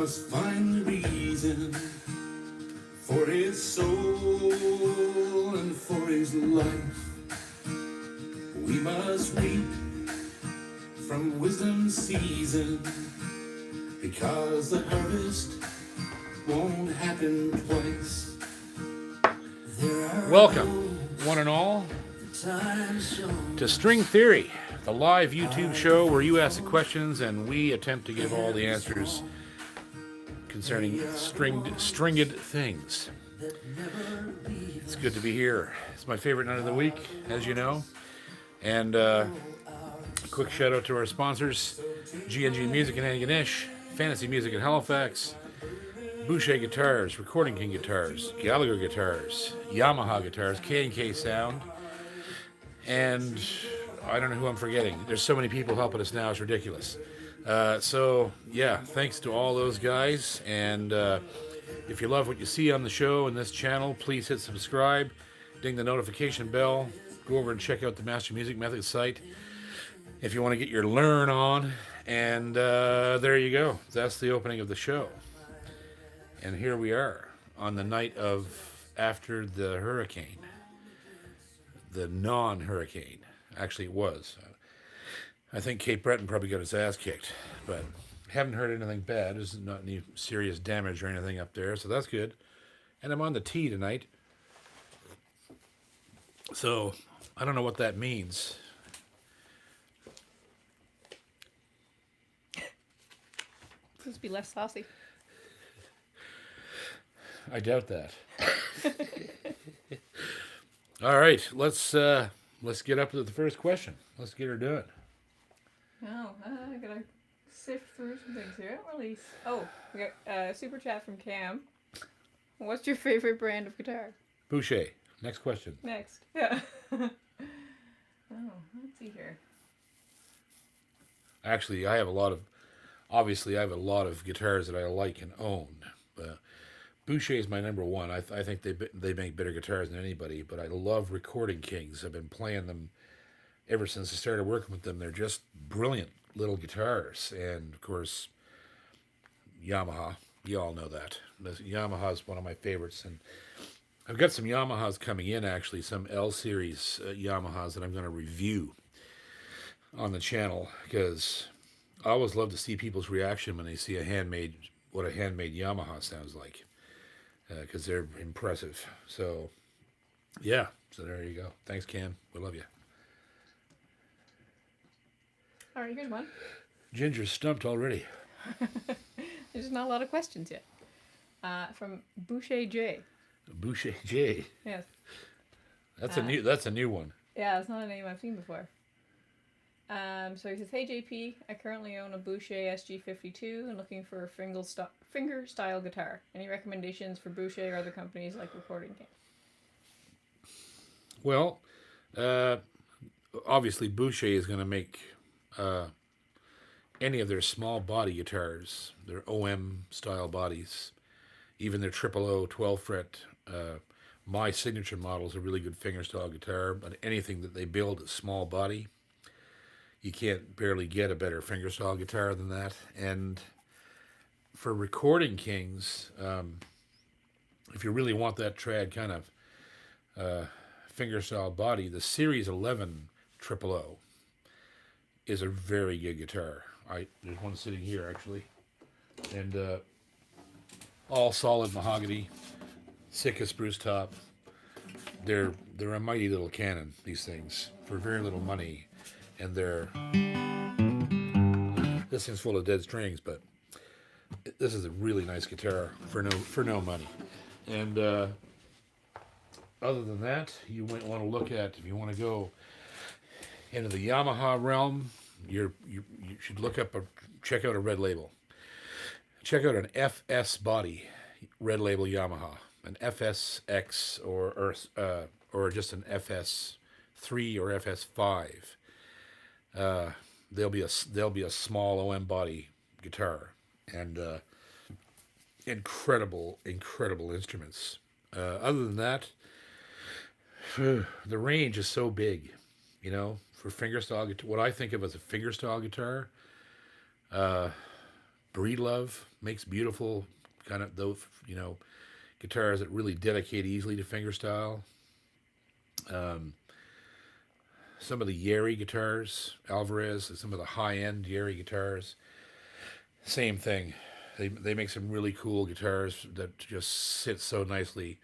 must find the reason for his soul and for his life. We must reap from wisdom's season, because the harvest won't happen twice. Welcome, one and all, to String Theory, the live YouTube show where you ask the questions and we attempt to give all the answers concerning stringed things. It's good to be here. It's my favorite night of the week, as you know. And quick shout out to our sponsors, G&G Music in Antigonish, Fantasy Music in Halifax, Boucher Guitars, Recording King Guitars, Gallagher Guitars, Yamaha Guitars, K&K Sound, and I don't know who I'm forgetting. There's so many people helping us now, it's ridiculous. So, yeah, thanks to all those guys, and if you love what you see on the show and this channel, please hit subscribe, ding the notification bell, go over and check out the Master Music Method site if you want to get your learn on, and there you go. That's the opening of the show. And here we are on the night of after the hurricane, the non-hurricane. Actually, it was. I think Cape Breton probably got his ass kicked, but haven't heard anything bad. There's not any serious damage or anything up there, so that's good. And I'm on the tee tonight, so I don't know what that means. Supposed to be less saucy. I doubt that. All right, let's get up to the first question. Let's get her done. Oh, I gotta sift through some things here. Release. Oh, we got a super chat from Cam. What's your favorite brand of guitar? Boucher. Next question. Next. Yeah. Oh, let's see here. Actually, I have a lot of guitars that I like and own. Boucher is my number one. I think they make better guitars than anybody, but I love Recording Kings. I've been playing them ever since I started working with them. They're just brilliant little guitars. And, of course, Yamaha. You all know that. Yamaha is one of my favorites. And I've got some Yamahas coming in, actually, some L-Series Yamahas that I'm going to review on the channel, because I always love to see people's reaction when they see what a handmade Yamaha sounds like, because they're impressive. So, yeah. So there you go. Thanks, Cam. We love you. All right, here's one. Ginger's stumped already. There's not a lot of questions yet. From Boucher J. Boucher J. Yes. That's a new one. Yeah, it's not a name I've seen before. So he says, "Hey JP, I currently own a Boucher SG52 and looking for a fingerstyle guitar. Any recommendations for Boucher or other companies like Recording King?" Well, obviously Boucher is going to make any of their small body guitars, their OM style bodies, even their 000 12 fret. My signature model is a really good fingerstyle guitar, but anything that they build is small body. You can't barely get a better fingerstyle guitar than that. And for Recording Kings, if you really want that trad kind of fingerstyle body, the Series 11 000 is a very good guitar. There's one sitting here, actually. And all solid mahogany, Sitka spruce top. They're a mighty little cannon, these things, for very little money. And this thing's full of dead strings, but this is a really nice guitar for no money. And other than that, you might want to look at, if you want to go into the Yamaha realm, you should check out a Red Label. Check out an FS body Red Label Yamaha, an FSX or just an FS3 or FS5. There'll be a small OM body guitar, and incredible instruments. Other than that, the range is so big, for fingerstyle guitar. What I think of as a fingerstyle guitar, Breedlove makes beautiful kind of those, guitars that really dedicate easily to fingerstyle. Some of the Yeri guitars, Alvarez, some of the high-end Yeri guitars, same thing. They make some really cool guitars that just sit so nicely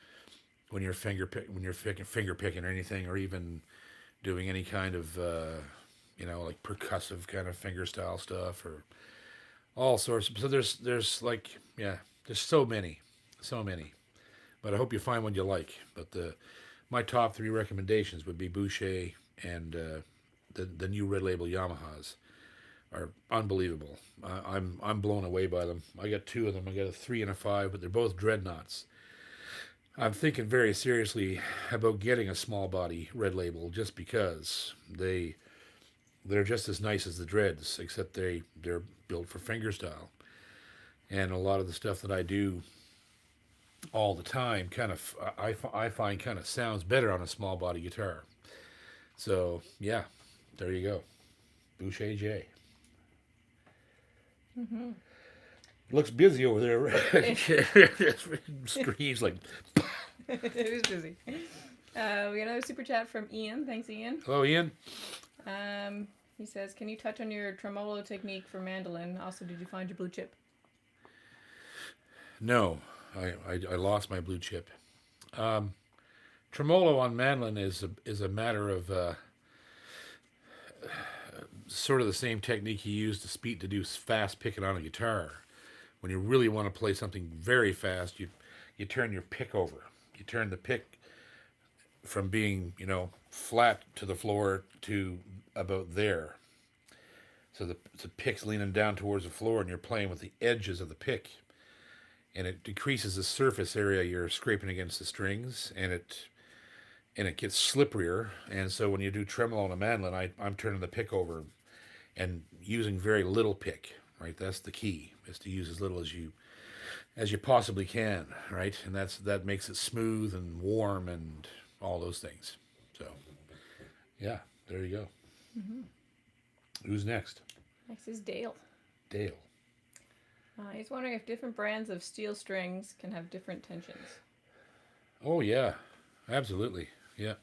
when you're finger picking or anything, or even doing any kind of like percussive kind of fingerstyle stuff, or all sorts. So there's like, yeah, there's so many. But I hope you find one you like. But my top 3 recommendations would be Boucher and the new Red Label Yamahas are unbelievable. I'm blown away by them. I got 2 of them. I got a 3 and a 5, but they're both dreadnoughts. I'm thinking very seriously about getting a small body Red Label, just because they're just as nice as the Dreads, except they're built for fingerstyle. And a lot of the stuff that I do all the time I find kind of sounds better on a small body guitar. So yeah, there you go. Boucher J. Mm-hmm. Looks busy over there. Screams like. It is busy. We got another super chat from Ian. Thanks, Ian. Hello, Ian. He says, "Can you touch on your tremolo technique for mandolin? Also, did you find your blue chip?" No, I lost my blue chip. Tremolo on mandolin is a matter of sort of the same technique you use to do fast picking on a guitar. When you really want to play something very fast, you turn your pick over. You turn the pick from being, flat to the floor to about there. So the pick's leaning down towards the floor, and you're playing with the edges of the pick. And it decreases the surface area you're scraping against the strings, and it gets slipperier. And so when you do tremolo on a mandolin, I'm turning the pick over and using very little pick, right? That's the key, is to use as little as you possibly can, right? And that makes it smooth and warm and all those things. So, yeah, there you go. Mm-hmm. Who's next? Next is Dale. Dale. He's wondering if different brands of steel strings can have different tensions. Oh, yeah, absolutely. Yeah.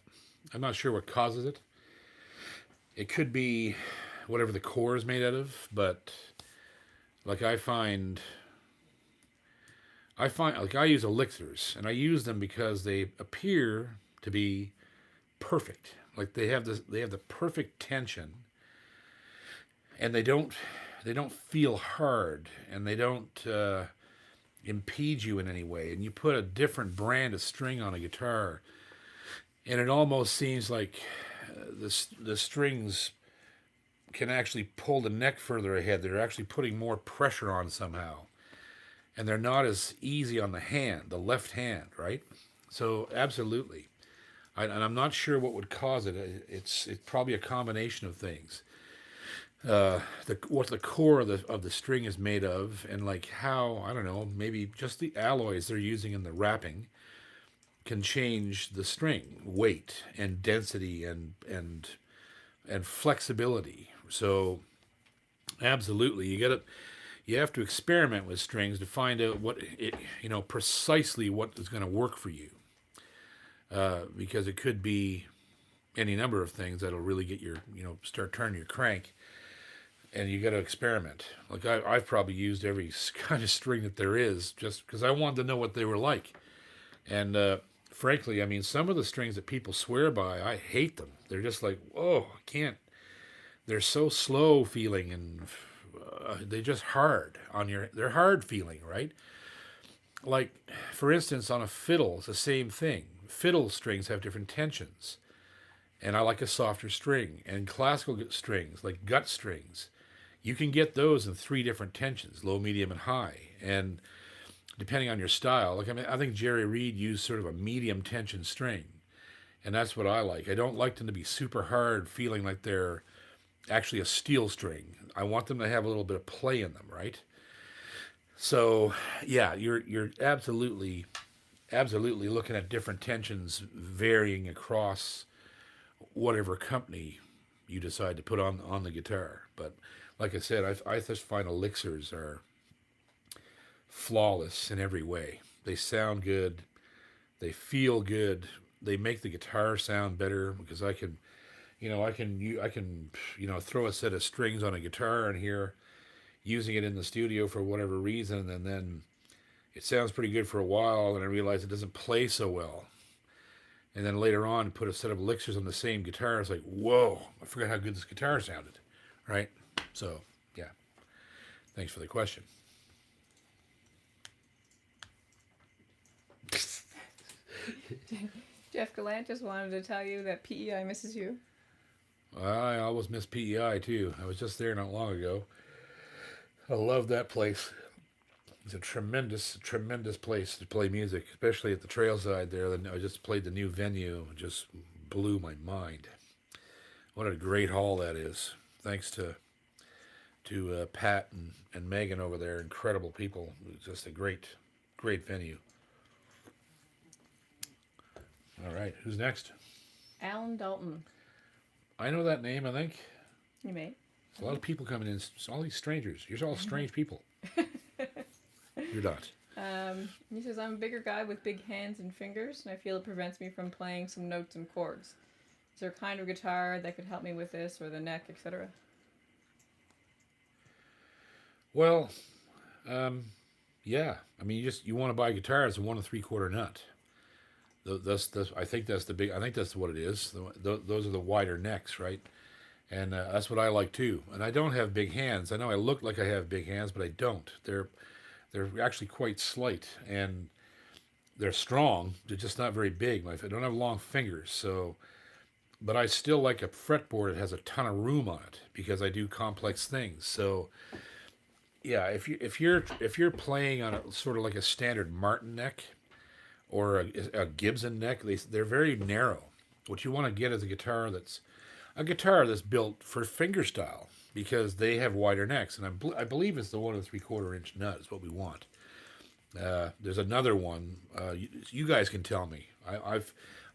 I'm not sure what causes it. It could be whatever the core is made out of, but like I find like I use elixirs, and I use them because they appear to be perfect. Like they have the perfect tension, and they don't feel hard, and they don't impede you in any way. And you put a different brand of string on a guitar, and it almost seems like the strings can actually pull the neck further ahead. They're actually putting more pressure on somehow, and they're not as easy on the left hand, right? So absolutely, and I'm not sure what would cause it. It's probably a combination of things. What the core of the string is made of, and like how, I don't know, maybe just the alloys they're using in the wrapping can change the string weight and density and flexibility. So absolutely, you have to experiment with strings to find out precisely what is going to work for you, because it could be any number of things that'll really get start turning your crank. And you got to experiment. Like I've probably used every kind of string that there is, just because I wanted to know what they were like. And frankly, I mean, some of the strings that people swear by, I hate them. They're just like, oh, I can't. They're so slow feeling, and they're just hard they're hard feeling, right? Like, for instance, on a fiddle, it's the same thing. Fiddle strings have different tensions, and I like a softer string. And classical strings, like gut strings, you can get those in 3 different tensions: low, medium, and high. And depending on your style, like, I mean, I think Jerry Reed used sort of a medium tension string, and that's what I like. I don't like them to be super hard, feeling like they're actually a steel string. I want them to have a little bit of play in them, right? So yeah, you're absolutely looking at different tensions varying across whatever company you decide to put on the guitar. But like I said, I just find elixirs are flawless in every way. They sound good. They feel good. They make the guitar sound better because I can throw a set of strings on a guitar and hear using it in the studio for whatever reason, and then it sounds pretty good for a while, and I realize it doesn't play so well. And then later on, put a set of elixirs on the same guitar. It's like, whoa, I forgot how good this guitar sounded, right? So, yeah. Thanks for the question. Jeff Gallant just wanted to tell you that PEI misses you. I always miss PEI, too. I was just there not long ago. I love that place. It's a tremendous, tremendous place to play music, especially at the trailside there. I just played the new venue. It just blew my mind. What a great hall that is. Thanks to Pat and Megan over there. Incredible people. It's just a great, great venue. All right, who's next? Alan Dalton. I know that name, I think. You may. There's a lot of people coming in. It's all these strangers. You're all strange people. You're not. He says, I'm a bigger guy with big hands and fingers, and I feel it prevents me from playing some notes and chords. Is there a kind of guitar that could help me with this, or the neck, etc.? Well, yeah. I mean, you want to buy a guitar. It's a 1 3/4 nut. I think that's what it is. Those are the wider necks, right? And that's what I like too. And I don't have big hands. I know I look like I have big hands, but I don't. They're actually quite slight, and they're strong. They're just not very big. I don't have long fingers, so. But I still like a fretboard that has a ton of room on it because I do complex things. So, yeah, if you're playing on a sort of like a standard Martin neck or a Gibson neck, they're very narrow. What you want to get is a guitar that's built for fingerstyle, because they have wider necks, and I believe it's the 1 3/4 inch nut is what we want. There's another one. You guys can tell me.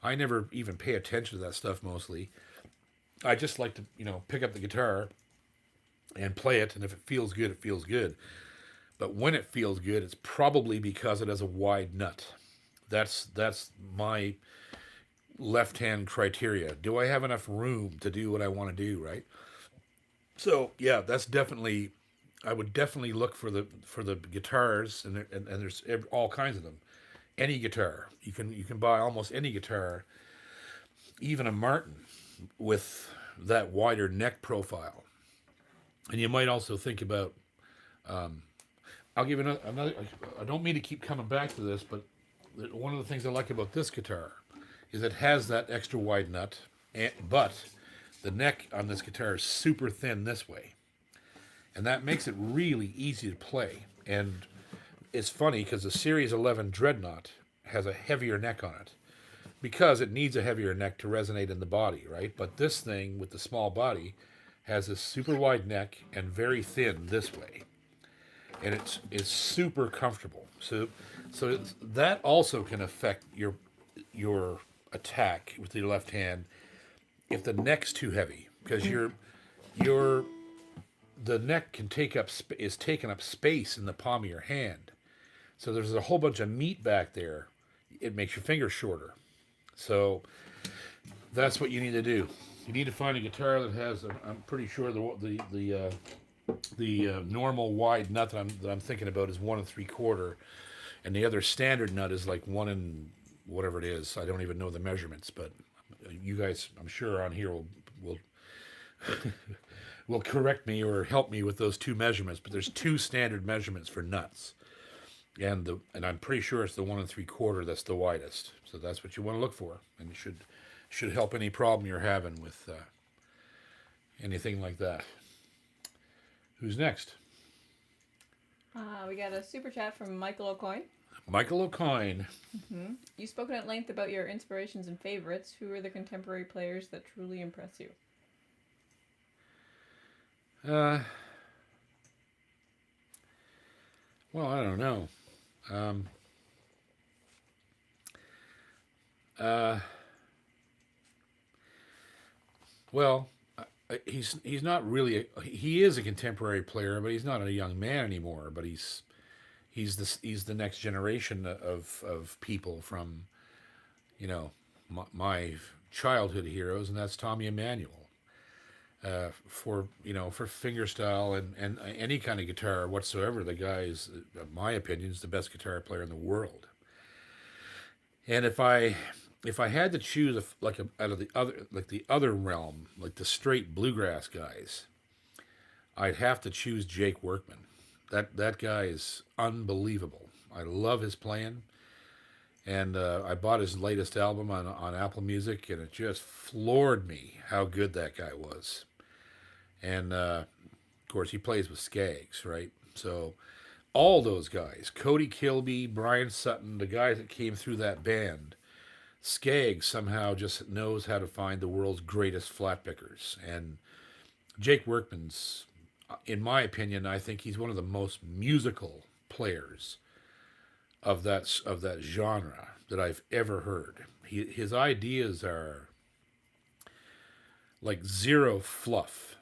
I never even pay attention to that stuff mostly. I just like to pick up the guitar and play it, and if it feels good, it feels good. But when it feels good, it's probably because it has a wide nut. That's my left-hand criteria. Do I have enough room to do what I want to do, right? So yeah, I would definitely look for the guitars, and there's all kinds of them. Any guitar, you can buy almost any guitar, even a Martin, with that wider neck profile. And you might also think about. I'll give another. I don't mean to keep coming back to this, but one of the things I like about this guitar is it has that extra wide nut, but the neck on this guitar is super thin this way. And that makes it really easy to play. And it's funny because the Series 11 Dreadnought has a heavier neck on it because it needs a heavier neck to resonate in the body, right? But this thing with the small body has a super wide neck and very thin this way. And it's super comfortable. So that also can affect your attack with the left hand if the neck's too heavy, because the neck is taking up space in the palm of your hand. So there's a whole bunch of meat back there. It makes your fingers shorter. So that's what you need to do. You need to find a guitar that has, I'm pretty sure the normal wide nut that I'm thinking about is 1 3/4, and the other standard nut is like 1 and whatever it is. I don't even know the measurements, but you guys, I'm sure on here will will correct me or help me with those two measurements. But there's 2 standard measurements for nuts, and I'm pretty sure it's the 1 3/4 that's the widest. So that's what you want to look for, and it should help any problem you're having with anything like that. Who's next? We got a super chat from Michael O'Coin. Michael O'Coin. Mm-hmm. You've spoken at length about your inspirations and favorites. Who are the contemporary players that truly impress you? Well, I don't know. Well, he's not really he is a contemporary player, but he's not a young man anymore. But he's he's the next generation of people from, you know, my childhood heroes, and that's Tommy Emmanuel. For fingerstyle and any kind of guitar whatsoever, the guy is, in my opinion, is the best guitar player in the world. And if I had to choose out of the other realm, like the straight bluegrass guys, I'd have to choose Jake Workman. That guy is unbelievable. I love his playing, and I bought his latest album on Apple Music, and it just floored me how good that guy was. And of course, he plays with Skaggs, right? So all those guys, Cody Kilby, Brian Sutton, the guys that came through that band, Skaggs somehow just knows how to find the world's greatest flat pickers. And Jake Workman's, in my opinion, I think he's one of the most musical players of that genre that I've ever heard. His ideas are like zero fluff.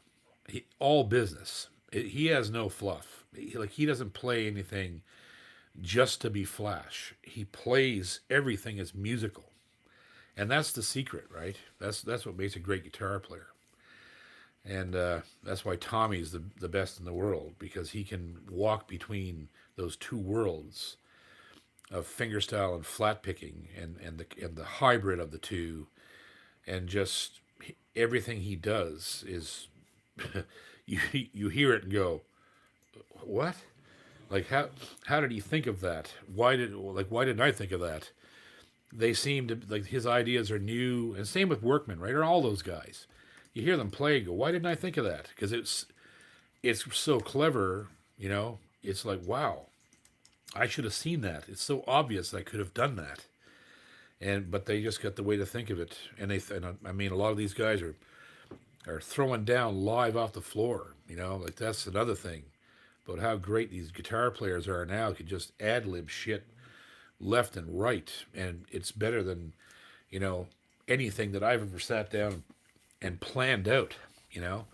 All business. He has no fluff. He doesn't play anything just to be flash. He plays everything as musical, and that's the secret, right? That's what makes a great guitar player, and that's why Tommy's the best in the world, because he can walk between those two worlds of fingerstyle and flat picking, and the hybrid of the two, and just everything he does is. you hear it and go, what? Like how did he think of that? Why didn't I think of that? They seem to, like, his ideas are new, and same with Workman, right? Or all those guys. You hear them play and go, why didn't I think of that? Because it's so clever, you know. It's like, wow, I should have seen that. It's so obvious I could have done that. But they just got the way to think of it, and I mean, a lot of these guys are throwing down live off the floor, you know, like that's another thing about how great these guitar players are now. Could just ad-lib shit left and right, and it's better than, you know, anything that I've ever sat down and planned out, you know.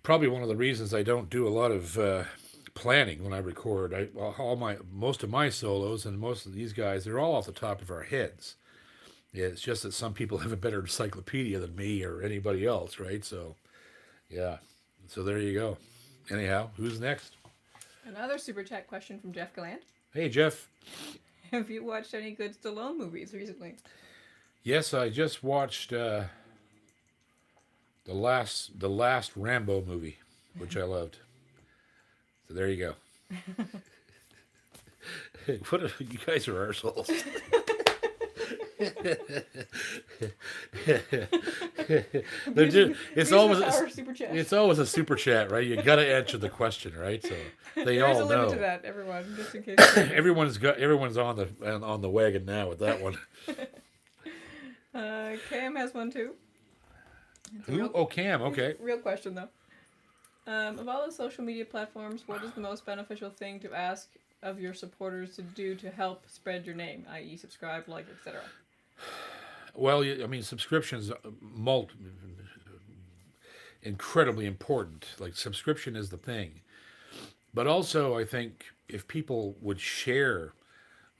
Probably one of the reasons I don't do a lot of planning when I record. Most of my solos and most of these guys, they're all off the top of our heads. Yeah, it's just that some people have a better encyclopedia than me or anybody else, right? So, yeah. So there you go. Anyhow, who's next? Another super chat question from Jeff Gallant. Hey, Jeff. Have you watched any good Stallone movies recently? Yes, I just watched the last Rambo movie, which I loved. So there you go. What you guys are assholes. It's always a super chat, right? You got to answer the question, right? So they all know. There's a limit to that, everyone, just in case. Everyone's on the wagon now with that one. Cam has one too. Cam. Okay. Real question though. Of all the social media platforms, what is the most beneficial thing to ask of your supporters to do to help spread your name, i.e., subscribe, like, etc.? Well, I mean, subscriptions incredibly important. Like, subscription is the thing. But also, I think if people would share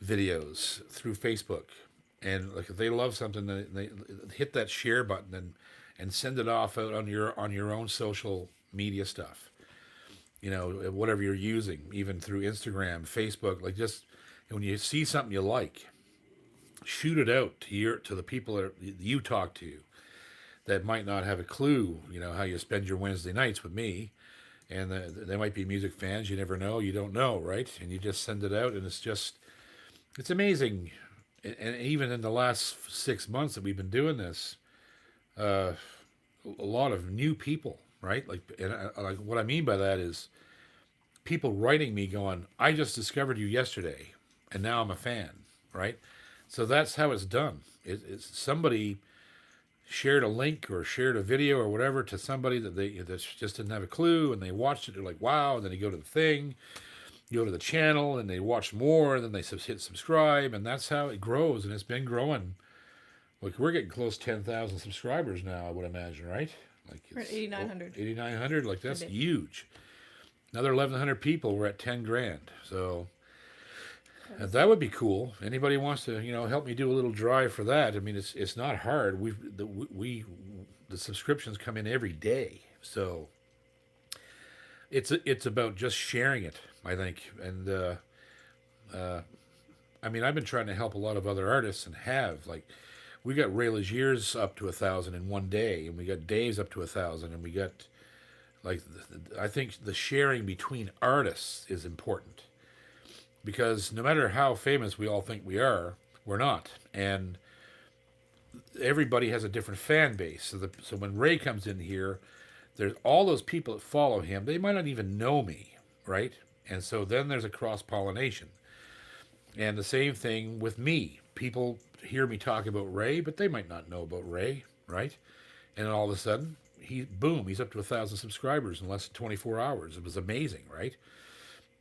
videos through Facebook, and like if they love something, they hit that share button and send it off out on your own social media stuff. You know, whatever you're using, even through Instagram, Facebook. Like, just when you see something you like, shoot it out to the people that you talk to that might not have a clue, you know, how you spend your Wednesday nights with me. And they might be music fans. You never know. You don't know, right? And you just send it out, and it's amazing. And even in the last 6 months that we've been doing this, a lot of new people, right? Like what I mean by that is people writing me going, I just discovered you yesterday, and now I'm a fan, right? So that's how it's done. It's somebody shared a link or shared a video or whatever to somebody that just didn't have a clue, and they watched it. They're like, wow. And then you go to the thing, you go to the channel, and they watch more, and then they hit subscribe, and that's how it grows. And it's been growing. Like, we're getting close to 10,000 subscribers now, I would imagine, right? Like, we're at 8,900. 8,900, like, that's huge. Another 1,100 people, we're at 10 grand. So That would be cool. Anybody wants to, help me do a little drive for that? I mean, it's not hard. The subscriptions come in every day, so it's about just sharing it, I think. And I mean, I've been trying to help a lot of other artists, and we got Ray Legier's up to 1,000 in one day, and we got Dave's up to 1,000, and we got I think the sharing between artists is important, because no matter how famous we all think we are, we're not. And everybody has a different fan base. So when Ray comes in here, there's all those people that follow him. They might not even know me, right? And so then there's a cross-pollination. And the same thing with me. People hear me talk about Ray, but they might not know about Ray, right? And then all of a sudden, he's up to 1,000 subscribers in less than 24 hours. It was amazing, right?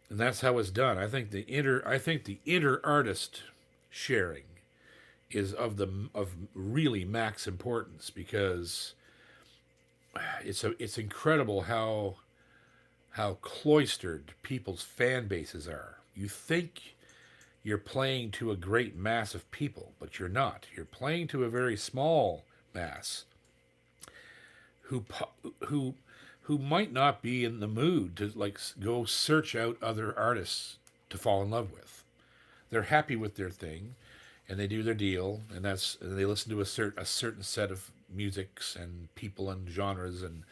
And that's how it's done. I think the inter artist sharing is of really max importance, because it's incredible how cloistered people's fan bases are. You think you're playing to a great mass of people, but you're not. You're playing to a very small mass who might not be in the mood to go search out other artists to fall in love with. They're happy with their thing, and they do their deal, and they listen to a certain set of musics and people and genres, and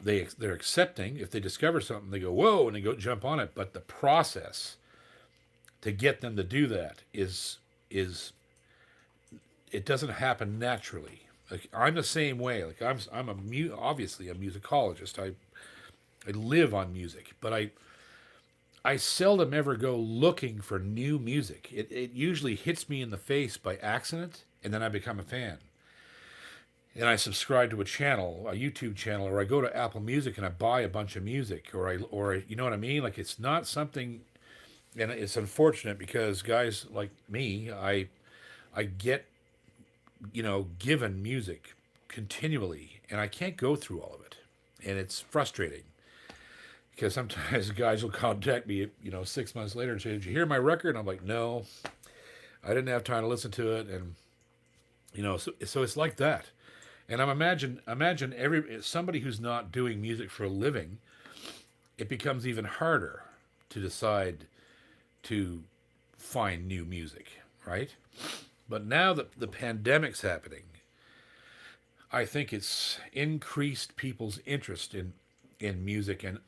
they're accepting. If they discover something, they go whoa, and they go jump on it. But the process to get them to do that is it doesn't happen naturally. I'm the same way. I'm obviously a musicologist. I live on music, but I seldom ever go looking for new music. It usually hits me in the face by accident, and then I become a fan. And I subscribe to a YouTube channel, or I go to Apple Music and I buy a bunch of music, or you know what I mean? It's not something, and it's unfortunate because guys like me, I get given music continually, and I can't go through all of it, and it's frustrating, because sometimes guys will contact me 6 months later and say, did you hear my record? And I'm like, no, I didn't have time to listen to it. And so it's like that. And imagine somebody who's not doing music for a living, it becomes even harder to decide to find new music, right? But now that the pandemic's happening, I think it's increased people's interest in music and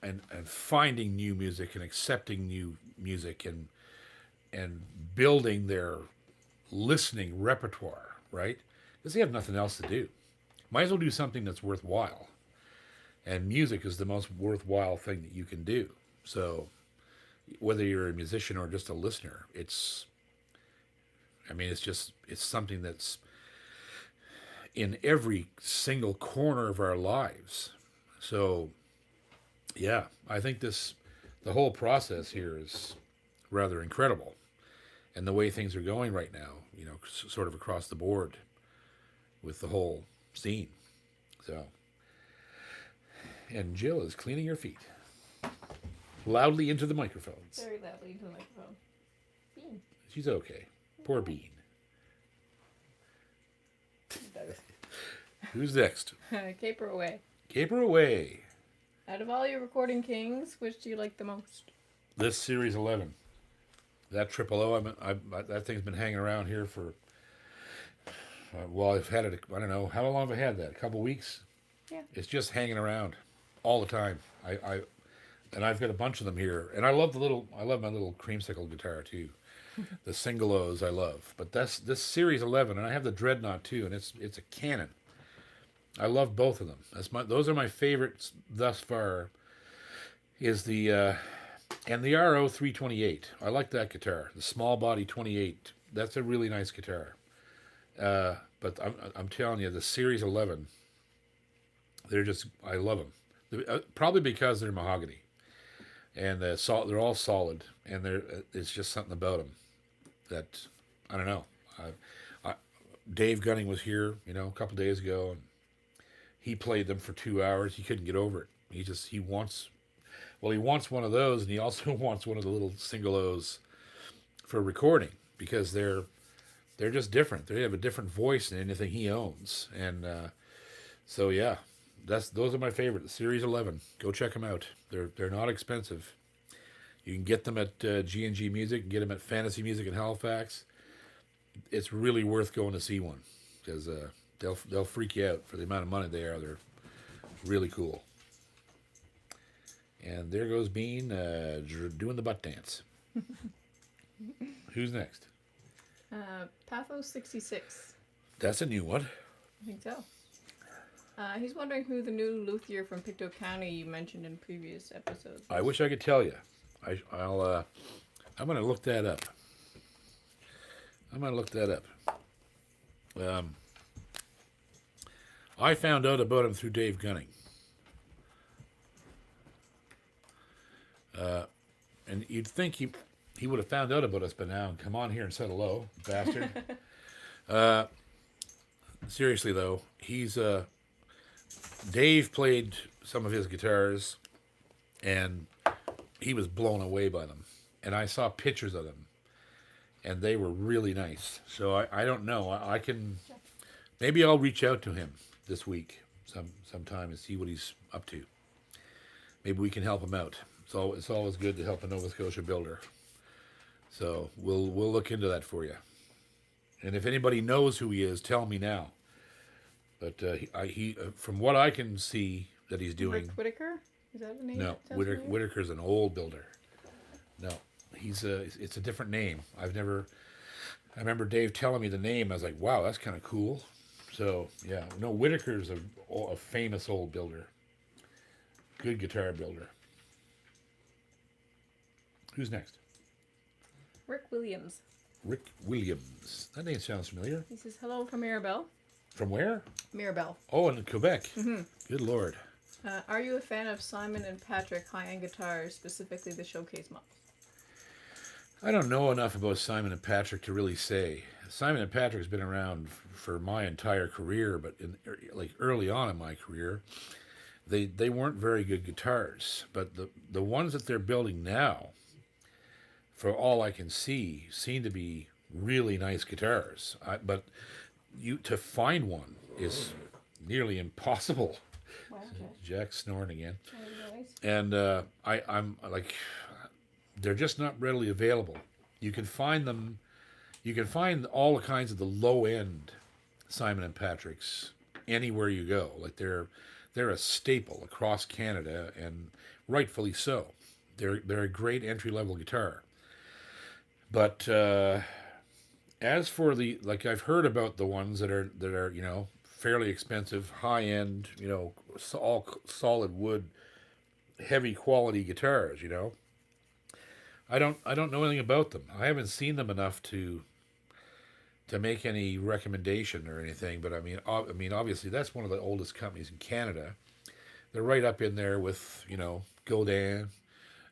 finding new music and accepting new music and building their listening repertoire, right? Because they have nothing else to do. Might as well do something that's worthwhile. And music is the most worthwhile thing that you can do. So whether you're a musician or just a listener, it's something that's in every single corner of our lives. So, yeah, I think the whole process here is rather incredible. And the way things are going right now, sort of across the board with the whole scene. So, and Jill is cleaning her feet loudly into the microphones. Very loudly into the microphone. Bean. She's okay. Poor Bean. Who's next? Caper away. Caper away. Out of all your recording kings, which do you like the most? This Series 11. That triple O, that thing's been hanging around here for, I've had it, I don't know, how long have I had that? A couple weeks? Yeah. It's just hanging around all the time. And I've got a bunch of them here. And I love my little creamsicle guitar too. The single O's I love. But this Series 11, and I have the Dreadnought too, and it's a cannon. I love both of them. Those are my favorites thus far. Is the and the RO 328. I like that guitar. The small body 28. That's a really nice guitar. But I'm telling you, the Series 11. I love them. Probably because they're mahogany, and they're all solid, and it's just something about them that I don't know. Dave Gunning was here, a couple days ago, and he played them for 2 hours. He couldn't get over it. He wants one of those, and he also wants one of the little single O's for recording because they're just different. They have a different voice than anything he owns, and so yeah, those are my favorite. The Series 11. Go check them out. They're not expensive. You can get them at G&G Music, get them at Fantasy Music in Halifax. It's really worth going to see one because they'll freak you out for the amount of money they are. They're really cool. And there goes Bean doing the butt dance. Who's next? Pathos 66. That's a new one. I think so. He's wondering who the new luthier from Pictou County you mentioned in previous episodes. I wish I could tell you. I'm going to look that up. I found out about him through Dave Gunning. And you'd think he would have found out about us by now and come on here and said hello, bastard. Seriously, though, Dave played some of his guitars, and he was blown away by them. And I saw pictures of them, and they were really nice. So I don't know. Maybe I'll reach out to him this week sometime and see what he's up to. Maybe we can help him out. So it's always good to help a Nova Scotia builder. So we'll look into that for you. And if anybody knows who he is, tell me now. But he from what I can see that he's doing. Rick Whitaker? Is that the name? No, Whitaker's an old builder. No, it's a different name. I remember Dave telling me the name. I was like, wow, that's kind of cool. So yeah, no, Whitaker's a famous old builder. Good guitar builder. Who's next? Rick Williams. Rick Williams. That name sounds familiar. He says, hello from Mirabel. From where? Mirabel. Oh, in Quebec. Mm-hmm. Good Lord. Are you a fan of Simon and Patrick high-end guitars, specifically the showcase models? I don't know enough about Simon and Patrick to really say. Simon and Patrick's been around for my entire career, but early on in my career, they weren't very good guitars. But the ones that they're building now, for all I can see, seem to be really nice guitars. But to find one is nearly impossible. Wow, Jack's snoring again. nice. And I'm like, they're just not readily available. You can find them. You can find all kinds of the low end Simon and Patricks anywhere you go. Like they're a staple across Canada, and rightfully so. They're a great entry level guitar. But as for I've heard about the ones that are fairly expensive, high end, all solid wood, heavy quality guitars. I don't know anything about them. I haven't seen them enough to make any recommendation or anything. But I mean, obviously that's one of the oldest companies in Canada. They're right up in there with Godin,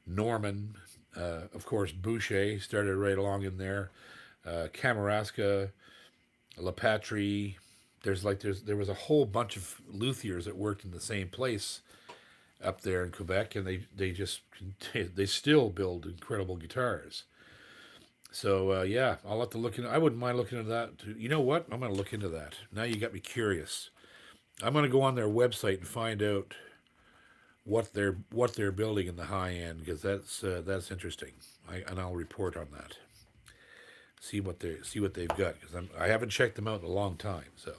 Norman, of course Boucher started right along in there, Kamarasca, La Patrie. There was a whole bunch of luthiers that worked in the same place up there in Quebec, and they still build incredible guitars. So yeah, I'll have to look into. I wouldn't mind looking into that too. You know what? I'm going to look into that. Now you got me curious. I'm going to go on their website and find out what they're building in the high end, because that's interesting. And I'll report on that. See what they've got, because I haven't checked them out in a long time. So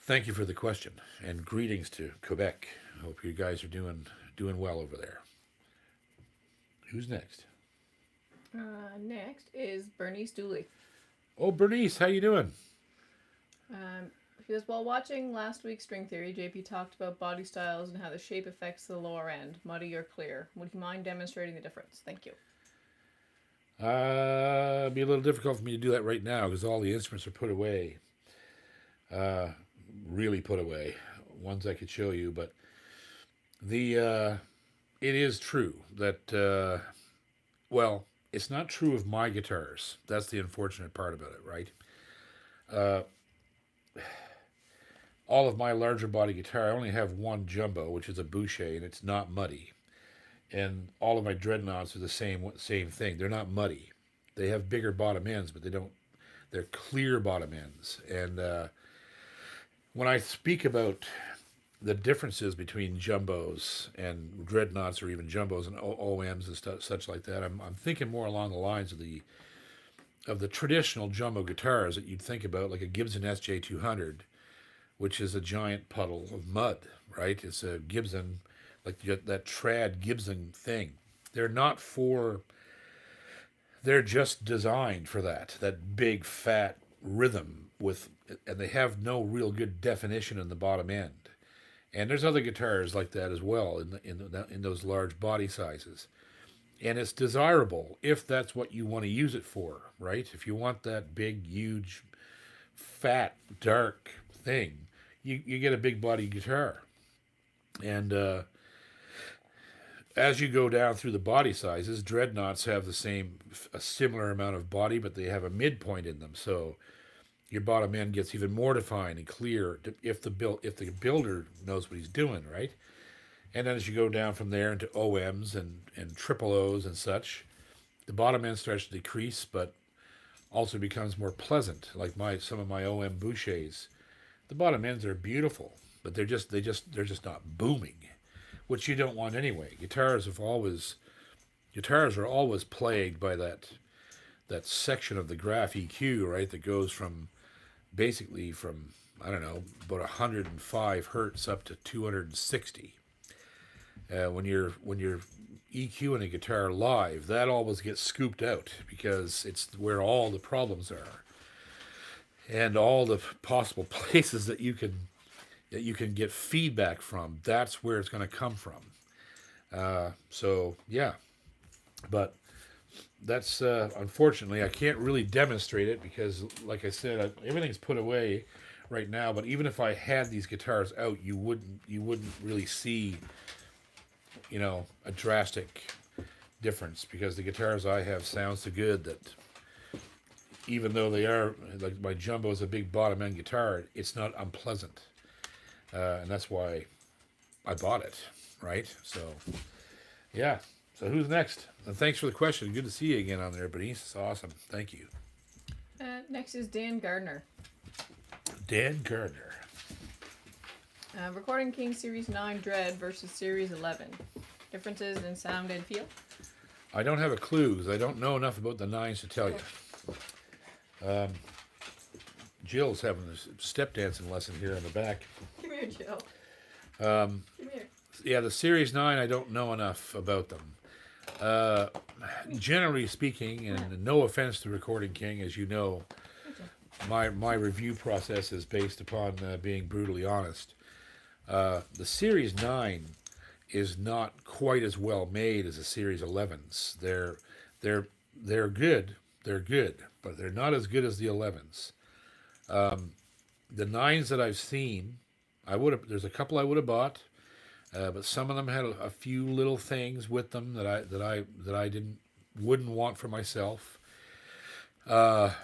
thank you for the question, and greetings to Quebec. I hope you guys are doing well over there. Who's next? Next is Bernice Dooley. Oh, Bernice, how you doing? He says, while watching last week's String Theory, JP talked about body styles and how the shape affects the lower end, muddy or clear. Would you mind demonstrating the difference? Thank you. It'd be a little difficult for me to do that right now because all the instruments are put away. Really put away. Ones I could show you, but it is true that it's not true of my guitars. That's the unfortunate part about it, right? All of my larger body guitar, I only have one jumbo, which is a Boucher, and it's not muddy. And all of my dreadnoughts are the same thing. They're not muddy. They have bigger bottom ends, but they're clear bottom ends. And when I speak about the differences between jumbos and dreadnoughts, or even jumbos and OMs and stuff such like that, I'm thinking more along the lines of the traditional jumbo guitars that you'd think about, like a Gibson SJ200, which is a giant puddle of mud, right? It's a Gibson, like that trad Gibson thing. They're not for, they're just designed for that big fat rhythm and they have no real good definition in the bottom end. And there's other guitars like that as well in those large body sizes. And it's desirable if that's what you want to use it for, right? If you want that big, huge, fat, dark thing, you get a big body guitar. And as you go down through the body sizes, dreadnoughts have a similar amount of body, but they have a midpoint in them. So your bottom end gets even more defined and clear if the builder knows what he's doing, right? And then as you go down from there into OMs and triple O's and such, the bottom end starts to decrease, but also becomes more pleasant. Like some of my OM Bouchers, the bottom ends are beautiful, but they're just not booming, which you don't want anyway. Guitars are always plagued by that section of the graph EQ, right? That goes from I don't know, about 105 hertz up to 260. When you're EQing a guitar live, that always gets scooped out because it's where all the problems are, and all the possible places that you can get feedback from. That's where it's going to come from. So yeah, but that's unfortunately I can't really demonstrate it because, like I said, everything's put away right now. But even if I had these guitars out, you wouldn't really see, a drastic difference, because the guitars I have sound so good that even though they are, like my jumbo is a big bottom end guitar, it's not unpleasant, and that's why I bought it, right? So yeah. So who's next? And thanks for the question. Good to see you again on there, Bernice. It's awesome. Thank you. Next is Dan Gardner. Dan Gardner. Recording King Series 9 Dread versus Series 11. Differences in sound and feel? I don't have a clue because I don't know enough about the nines to tell you. Jill's having a step dancing lesson here in the back. Come here, Jill. Come here. Yeah, the Series 9, I don't know enough about them. Generally speaking, and no offense to Recording King, as you know, my review process is based upon being brutally honest. The Series 9 is not quite as well made as the Series 11s. They're good, but they're not as good as the 11s. The 9s that I've seen, there's a couple I would have bought, but some of them had a few little things with them that I wouldn't want for myself. But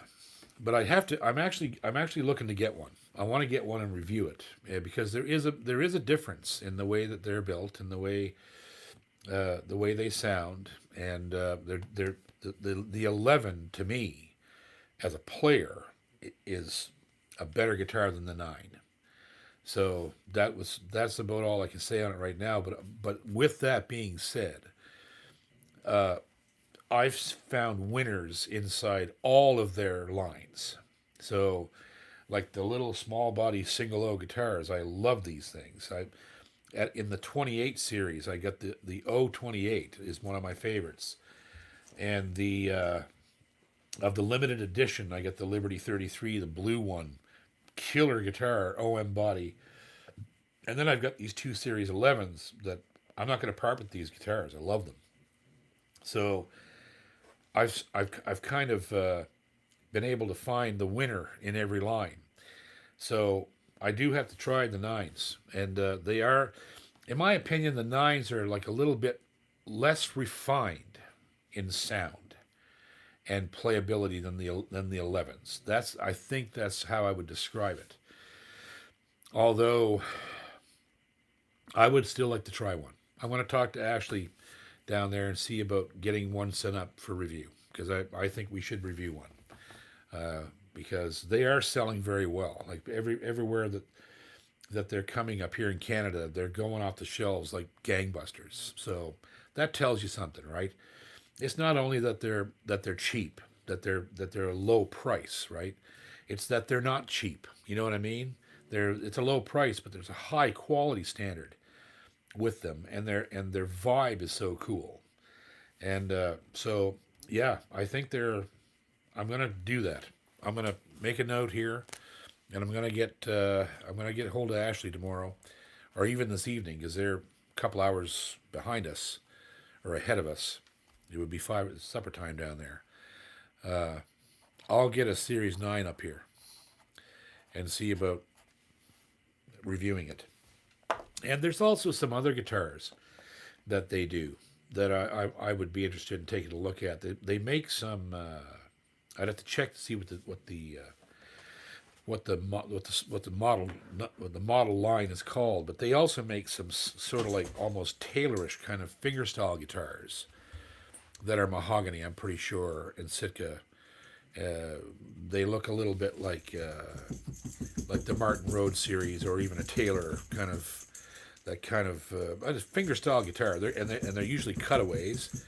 I'm actually looking to get one. I want to get one and review it, because there is a difference in the way that they're built and the way they sound, and the 11 to me as a player is a better guitar than the 9. So that's about all I can say on it right now. But with that being said, I've found winners inside all of their lines. So, like the little small body single O guitars, I love these things. In the 28 series, I got the O28 is one of my favorites, and of the limited edition, I got the Liberty 33, the blue one, killer guitar, OM body, and then I've got these two Series 11s that I'm not going to part with these guitars. I love them. So I've kind of been able to find the winner in every line. So I do have to try the 9s, and they are, in my opinion, the 9s are like a little bit less refined in sound and playability than the 11s. I think that's how I would describe it. Although I would still like to try one. I want to talk to Ashley down there and see about getting one sent up for review, because I think we should review one because they are selling very well. Like everywhere that they're coming up here in Canada, they're going off the shelves like gangbusters. So that tells you something, right? It's not only that they're cheap, that they're a low price, right? It's that they're not cheap. You know what I mean? It's a low price, but there's a high quality standard with them, and their vibe is so cool. And so yeah, I think I'm gonna do that. I'm gonna make a note here, and I'm gonna get hold of Ashley tomorrow, or even this evening, because they're a couple hours behind us or ahead of us. It would be supper time down there. I'll get a Series 9 up here and see about reviewing it. And there's also some other guitars that they do that I would be interested in taking a look at. They make some. I'd have to check to see what the model line is called. But they also make some sort of like almost Taylorish kind of fingerstyle guitars that are mahogany, I'm pretty sure, and Sitka. They look a little bit like the Martin Road series, or even a Taylor kind of fingerstyle guitar. They're usually cutaways,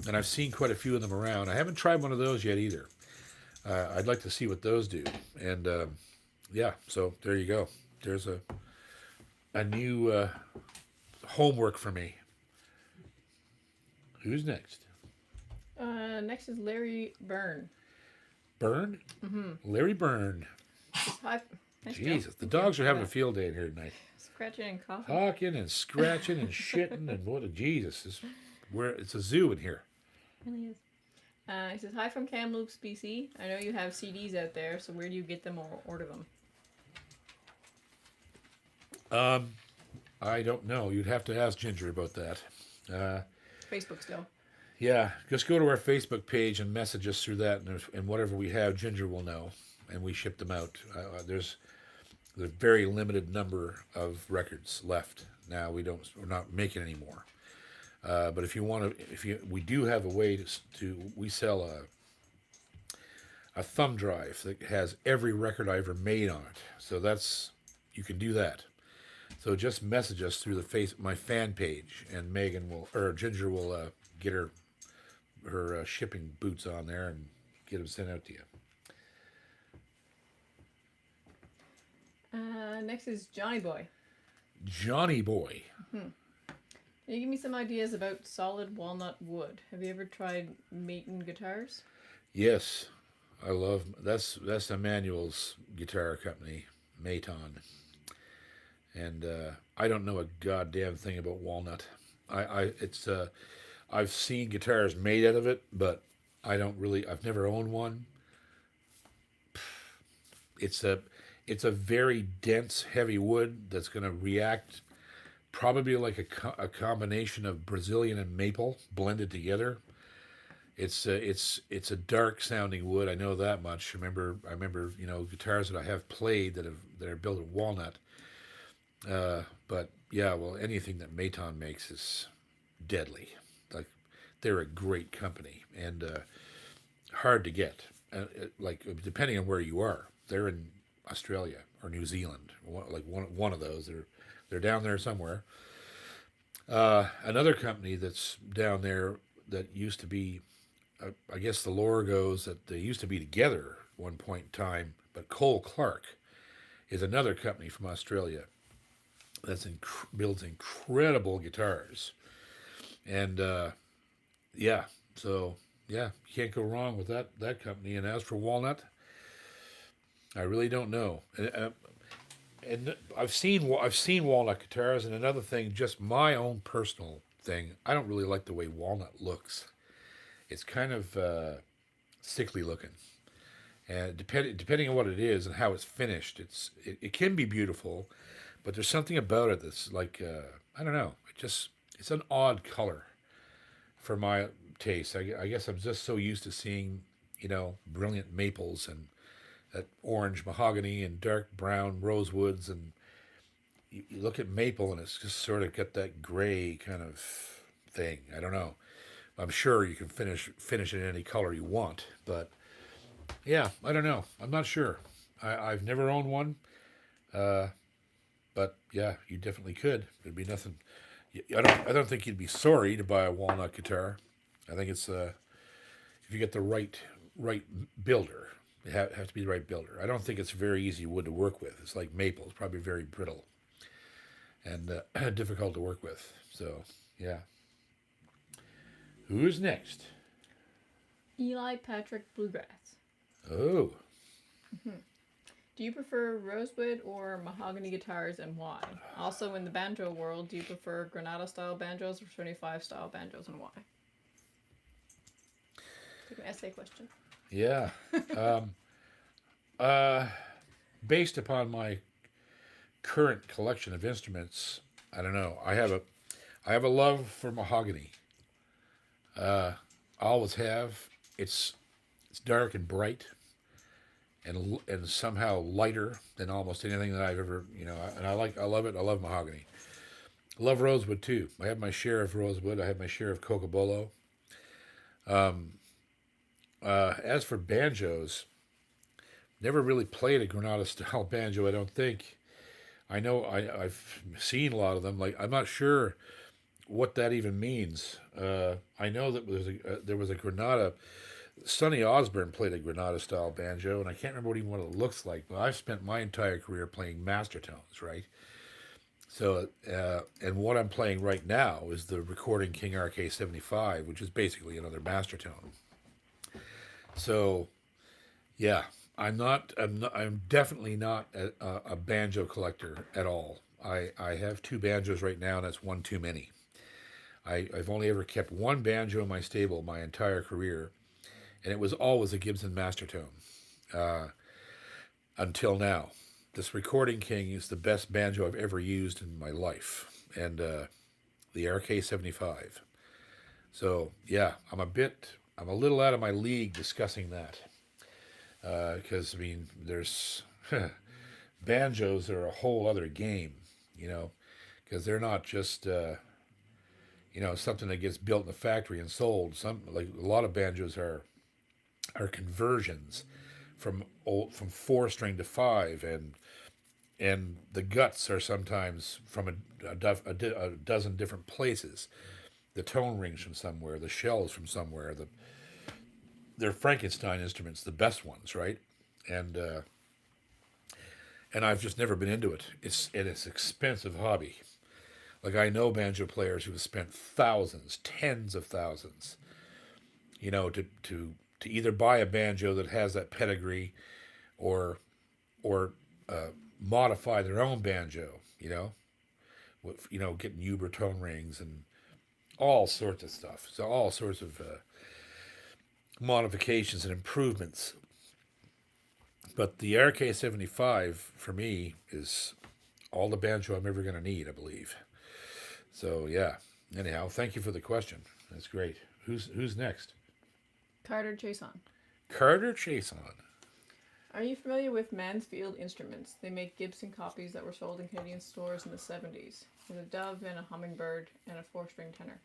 and I've seen quite a few of them around. I haven't tried one of those yet either. I'd like to see what those do, and yeah. So there you go. There's a new homework for me. Who's next? Next is Larry Byrne. Byrne? Mm-hmm. Larry Byrne. Hi. Nice Jesus, job. the dogs are having a field day in here tonight. Scratching and coughing. Talking and scratching and shitting and what a Jesus. It's a zoo in here. It really is. He says, hi from Kamloops, BC. I know you have CDs out there, so where do you get them or order them? I don't know. You'd have to ask Ginger about that. Facebook still. Yeah, just go to our Facebook page and message us through that, and whatever we have, Ginger will know, and we ship them out. There's a very limited number of records left now. We're not making any more. But if you want to, we do have a way we sell a thumb drive that has every record I ever made on it. So you can do that. So just message us through my fan page, and Ginger will get her shipping boots on there and get them sent out to you. Next is Johnny Boy. Johnny Boy. Mm-hmm. Can you give me some ideas about solid walnut wood? Have you ever tried Maton guitars? Yes, I love that's Emmanuel's guitar company, Maton. And I don't know a goddamn thing about walnut. I've seen guitars made out of it, but I've never owned one. It's a very dense, heavy wood that's going to react probably like a combination of Brazilian and maple blended together. It's a dark sounding wood. I know that much. I remember guitars that I have played that are built of walnut. But yeah, well, anything that Maton makes is deadly. Like, they're a great company and hard to get. Like, depending on where you are, they're in Australia or New Zealand, one of those. They're down there somewhere. Another company that's down there that used to be, I guess the lore goes that they used to be together at one point in time, but Cole Clark is another company from Australia that builds incredible guitars. And you can't go wrong with that company. And as for walnut, I really don't know. And I've seen walnut guitars. And another thing, just my own personal thing, I don't really like the way walnut looks. It's kind of sickly looking. And depending on what it is and how it's finished, it can be beautiful, but there's something about it that's like I don't know. It's an odd color for my taste. I guess I'm just so used to seeing brilliant maples and that orange mahogany and dark brown rosewoods, and you look at maple and it's just sort of got that gray kind of thing. I don't know, I'm sure you can finish it in any color you want, but yeah, I don't know. I'm not sure. I've never owned one, uh, but yeah, you definitely could. It'd be nothing. I don't think you'd be sorry to buy a walnut guitar. I think it's if you get the right builder. It have to be the right builder. I don't think it's very easy wood to work with. It's like maple. It's probably very brittle and difficult to work with. So yeah. Who's next? Eli Patrick Bluegrass. Oh, Do you prefer rosewood or mahogany guitars, and why? Also, in the banjo world, do you prefer Granada style banjos or 25 style banjos, and why? It's like an essay question. yeah. Based upon my current collection of instruments, I don't know. I have a love for mahogany. I always have. It's dark and bright, and somehow lighter than almost anything that I've ever, and I love it. I love mahogany. I love rosewood too. I have my share of rosewood. I have my share of cocobolo. As for banjos, never really played a Granada style banjo. I don't think. I know I've seen a lot of them. Like I'm not sure what that even means. I know that there was a Granada. Sonny Osborne played a Granada style banjo, and I can't remember what it looks like. But I've spent my entire career playing master tones, right? So, and what I'm playing right now is the Recording King RK75, which is basically another master tone. So, yeah, I'm definitely not a banjo collector at all. I have two banjos right now, and that's one too many. I've only ever kept one banjo in my stable my entire career, and it was always a Gibson Master Tone until now. This Recording King is the best banjo I've ever used in my life, and the RK75. So yeah, I'm a little out of my league discussing that because I mean, there's banjos are a whole other game, because they're not just something that gets built in the factory and sold. Some like a lot of banjos are conversions from 4 string to 5, and the guts are sometimes from a dozen different places. The tone rings from somewhere, the shells from somewhere. They're Frankenstein instruments, the best ones, right? And I've just never been into it. It's an expensive hobby. Like I know banjo players who have spent thousands, tens of thousands, to either buy a banjo that has that pedigree, or modify their own banjo. Getting Uber tone rings and all sorts of stuff. So all sorts of modifications and improvements. But the RK75 for me is all the banjo I'm ever going to need, I believe. So yeah. Anyhow, thank you for the question. That's great. Who's next? Carter Chason. Carter Chason. Are you familiar with Mansfield Instruments? They make Gibson copies that were sold in Canadian stores in the 70s. With a dove and a hummingbird and a 4-string tenor.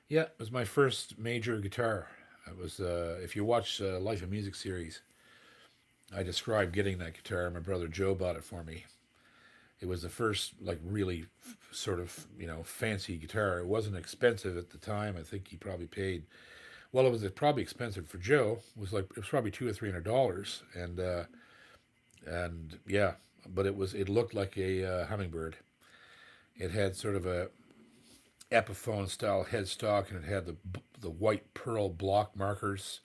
Yeah, it was my first major guitar. It was, if you watch Life of Music series, I described getting that guitar. My brother Joe bought it for me. It was the first, like, really sort of, fancy guitar. It wasn't expensive at the time. I think he probably paid, well, it was probably expensive for Joe. It was probably $200 or $300, and yeah, but it looked like a hummingbird. It had sort of a Epiphone style headstock, and it had the white pearl block markers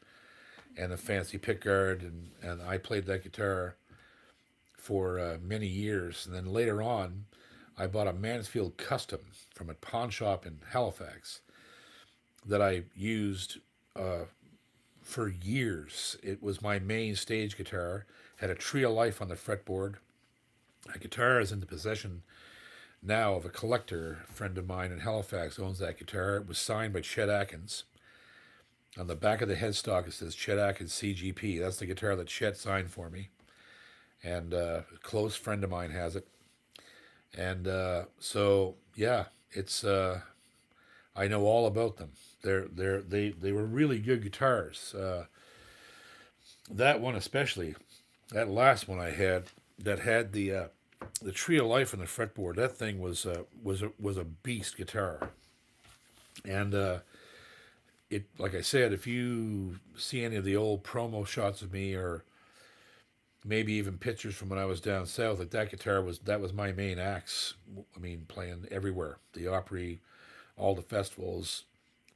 and a fancy pickguard, and I played that guitar for many years. And then later on, I bought a Mansfield Custom from a pawn shop in Halifax that I used for years. It was my main stage guitar, had a Tree of Life on the fretboard. The guitar is in the possession now of a collector. A friend of mine in Halifax owns that guitar. It was signed by Chet Atkins. On the back of the headstock, it says Chet Atkins CGP. That's the guitar that Chet signed for me. And a close friend of mine has it. And so, yeah, it's... I know all about them. They were really good guitars. That one especially, that last one I had that had the Tree of Life on the fretboard. That thing was a beast guitar, and it, like I said, if you see any of the old promo shots of me, or maybe even pictures from when I was down south, like that was my main axe. I mean, playing everywhere, the Opry, all the festivals,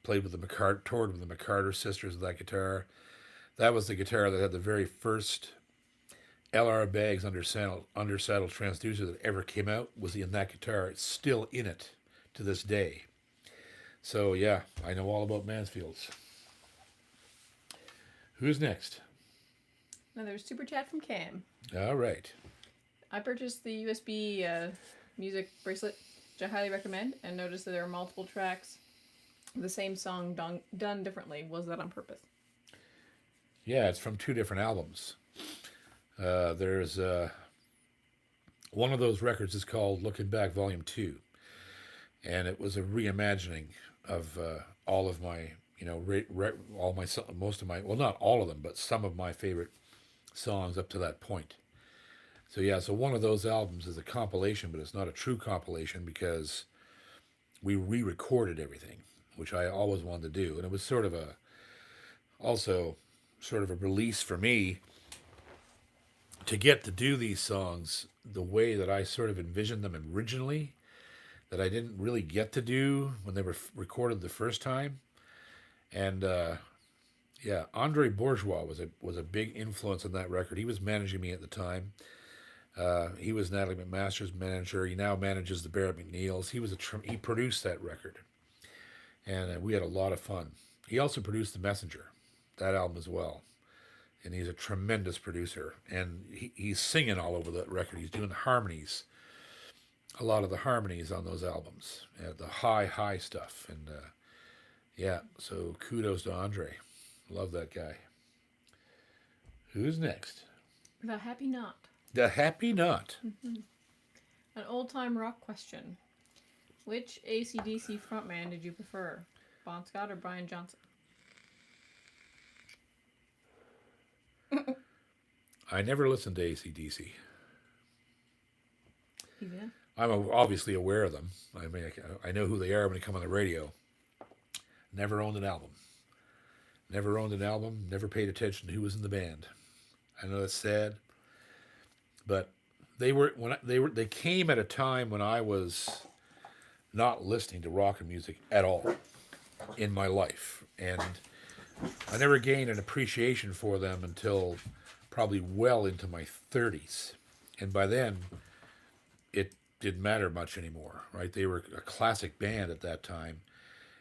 toured with the McCarter sisters with that guitar. That was the guitar that had the very first LR Baggs undersaddle transducer that ever came out, was in that guitar. It's still in it to this day. So yeah, I know all about Mansfields. Who's next? Another super chat from Cam. All right. I purchased the USB music bracelet, which I highly recommend, and noticed that there are multiple tracks of the same song done differently. Was that on purpose? Yeah, it's from 2 different albums. There's one of those records is called Looking Back Volume 2, and it was a reimagining of all of my, most of my, well, not all of them, but some of my favorite songs up to that point. So yeah, so one of those albums is a compilation, but it's not a true compilation because we re-recorded everything, which I always wanted to do, and it was sort of a release for me to get to do these songs the way that I sort of envisioned them originally, that I didn't really get to do when they were recorded the first time. And yeah, Andre Bourgeois was a big influence on that record. He was managing me at the time. He was Natalie McMaster's manager. He now manages the Barrett McNeils. He produced that record, and we had a lot of fun. He also produced The Messenger, that album as well. And he's a tremendous producer. And he's singing all over that record. He's doing the harmonies, a lot of the harmonies on those albums, the high stuff. And yeah, so kudos to Andre. Love that guy. Who's next? The Happy Knot. The Happy Knot. Mm-hmm. An old-time rock question. Which AC/DC frontman did you prefer? Bon Scott or Brian Johnson? I never listened to AC/DC. Yeah. I'm obviously aware of them. I mean, I know who they are when they come on the radio. Never owned an album. Never paid attention to who was in the band. I know that's sad, but they came at a time when I was not listening to rock and music at all in my life, and I never gained an appreciation for them until probably well into my 30s. And by then, it didn't matter much anymore, right? They were a classic band at that time.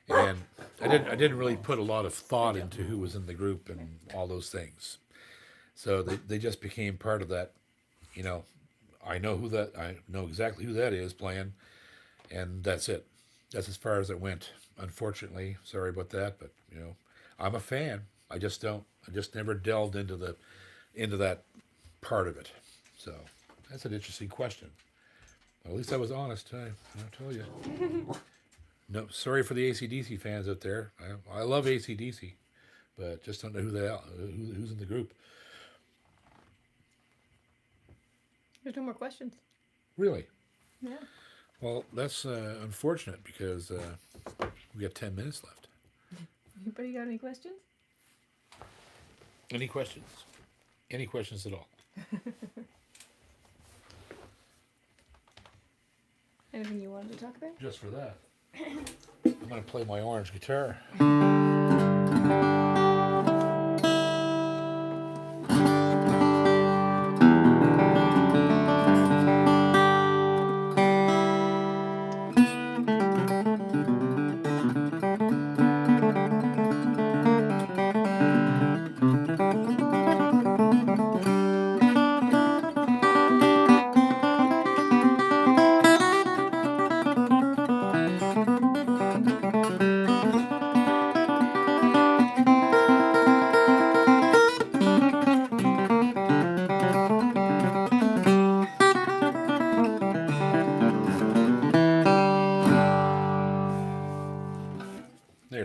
And I didn't really put a lot of thought into who was in the group and all those things. So they just became part of that, I know exactly who that is playing, and that's it. That's as far as it went. Unfortunately, sorry about that, but I'm a fan. I just never delved into that part of it. So that's an interesting question. Well, at least I was honest. I'll tell you. No, sorry for the AC/DC fans out there. I love AC/DC, but just don't know who they are, who's in the group. There's no more questions. Really? Yeah. Well, that's unfortunate because we got 10 minutes left. Anybody got any questions? Any questions? Any questions at all? Anything you wanted to talk about? Just for that. I'm going to play my orange guitar.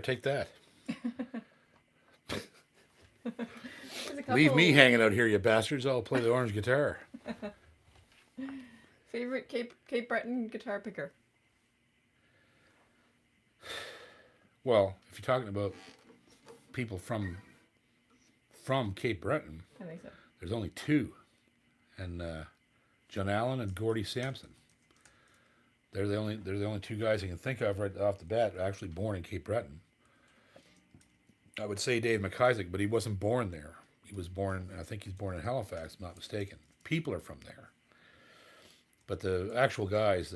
take that. There's a couple Leave me hanging out here, you bastards. I'll play the orange guitar. favorite Cape Breton guitar picker. Well, if you're talking about people from Cape Breton, I think so. there's only two, and John Allen and Gordie Sampson. They're the only two guys I can think of right off the bat actually born in Cape Breton. I would say Dave McIsaac, but he wasn't born there. He was born, I think he's born in Halifax, if I'm not mistaken. People are from there. But the actual guys